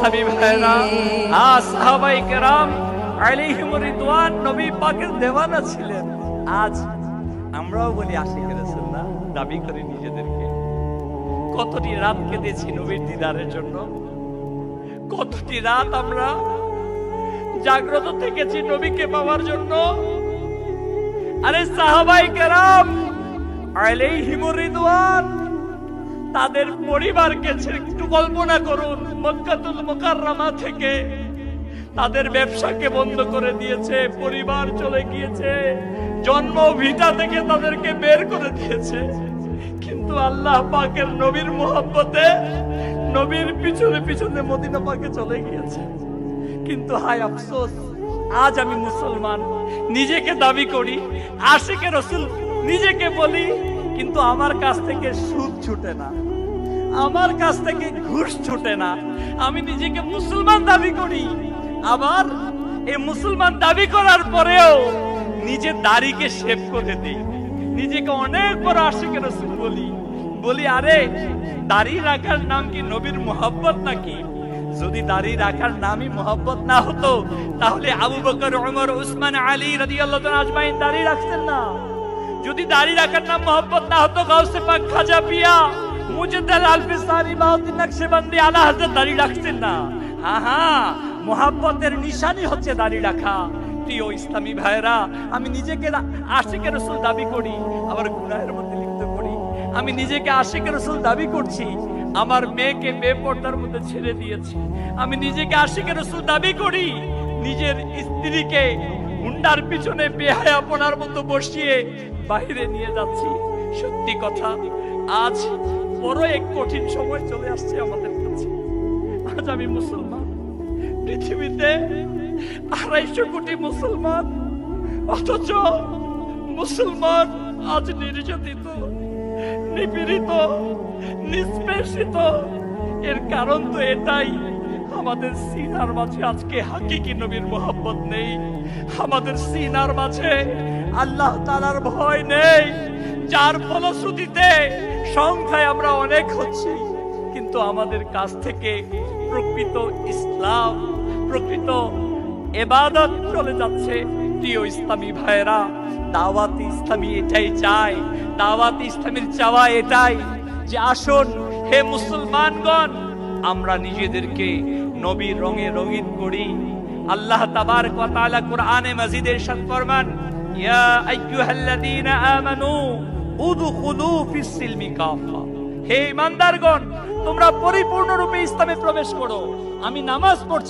ইসলামী ভাইরা, সাহাবায়ে কেরাম আলাইহিমুর রিদওয়ান নবী পাকের দেওয়ানা ছিলেন। আজ আমরাও বলি আশিকে রাসূল না, দাবি করি নিজেদেরকে। কতটি রাত কেঁদেছি নবীর দিদারের জন্য, কতটি রাত আমরা জাগ্রত থেকেছি নবীকে পাওয়ার জন্য। আরে সাহাবায়ে কেরাম আলাইহিমুর রিদওয়ান তাদের পরিবারকে একটু কল্পনা করুন, মক্কাতুল মুকাররমা থেকে তাদের ব্যবসাকে বন্ধ করে দিয়েছে, পরিবার চলে গিয়েছে, জন্ম ভিটা থেকে তাদেরকে বের করে দিয়েছে, কিন্তু আল্লাহ পাকের নবীর মুহাব্বতে নবীর পিছনে পিছনে মদিনা পাকে চলে গিয়েছে। কিন্তু হায় আফসোস, আজ আমি মুসলমান নিজেকে দাবি করি, আশিকে রাসূল নিজেকে বলি, কিন্তু আমার কাছ থেকে সুদ ছুটে না, আমার কাছ থেকে ঘুষ ছুটে না। আমি নিজেকে মুসলমান দাবি করি, আবার এই মুসলমান দাবি করার পরেও নিজের দাড়িকে শেভ করে দিই, নিজেকে অনেক বড় আশিকে রাসূল বলি। আরে দাড়ি রাখার নাম কি নবীর মুহাব্বত নাকি? যদি দাড়ি রাখার নামই মুহাব্বত না হতো, তাহলে আবু বকর, ওমর, উসমান, আলী রাদিয়াল্লাহু তাআলা আজমাইন দাড়ি রাখতেন না। যদি দাড়ি রাখার নাম মুহাব্বত না হতো, গাউসে পাক, খাজা পিয়া, মুজাদ্দিদ আল-ফিসানি, বাউদ্দিন নকশবন্দি, আলা হযরত দাড়ি রাখতেন না। হ্যাঁ, মুহাব্বতের নিশানি হচ্ছে দাড়ি রাখা। প্রিয় ইসলামী ভাইরা, আমি নিজেকে আশিকে রাসূল দাবি করি, আবার গুনাহের মধ্যে লিপ্ত করি। আমি নিজেকে আশিকে রাসূল দাবি করছি, আমার মেয়েকে বেপরদার মধ্যে ছেড়ে দিয়েছি। আমি নিজেকে আশিকে রাসূল দাবি করি, নিজের স্ত্রীকে হুন্ডার পিছনে বেহায়াপনার মতো বসিয়ে বাইরে নিয়ে যাচ্ছি। সত্যি কথা, আজ বড় এক কঠিন সময় চলে আসছে আমাদের কাছে। আজ আমি মুসলমান, পৃথিবীতে 250 কোটি মুসলমান, অথচ মুসলমান আজ নির্যাতিত, নিপীড়িত, নিষ্পেষিত। এর কারণ তো এটাই, আমাদের সিনার মাঝে আজকে হাকিকি নবীর মুহাব্বত নেই, আমাদের সিনার মাঝে আল্লাহ তাআলার ভয় নেই, যার ফলশ্রুতিতে সংখ্যায় আমরা অনেক হচ্ছি, কিন্তু আমাদের কাছ থেকে প্রকৃত ইসলাম, প্রকৃত ইবাদত চলে যাচ্ছে। প্রিয় ইসলামী ভাইরা, দাওয়াত ইসলামী এটাই চায়, দাওয়াত ইসলামের চাওয়া এটাই যে আসুন হে মুসলমানগণ, আমরা নিজেদেরকে নবীর রঙে রঙিন করি। আল্লাহ তাবারক ওয়া তাআলা কোরআনে মাজিদে ইরশাদ ফরমান, ইয়া আইয়ুহাল্লাযীনা আমানু উদখুলু ফিস সিলমি কাফা। হে ঈমানদারগণ, তোমরা পরিপূর্ণরূপে ইসলামে প্রবেশ করো। আমি নামাজ পড়ছি,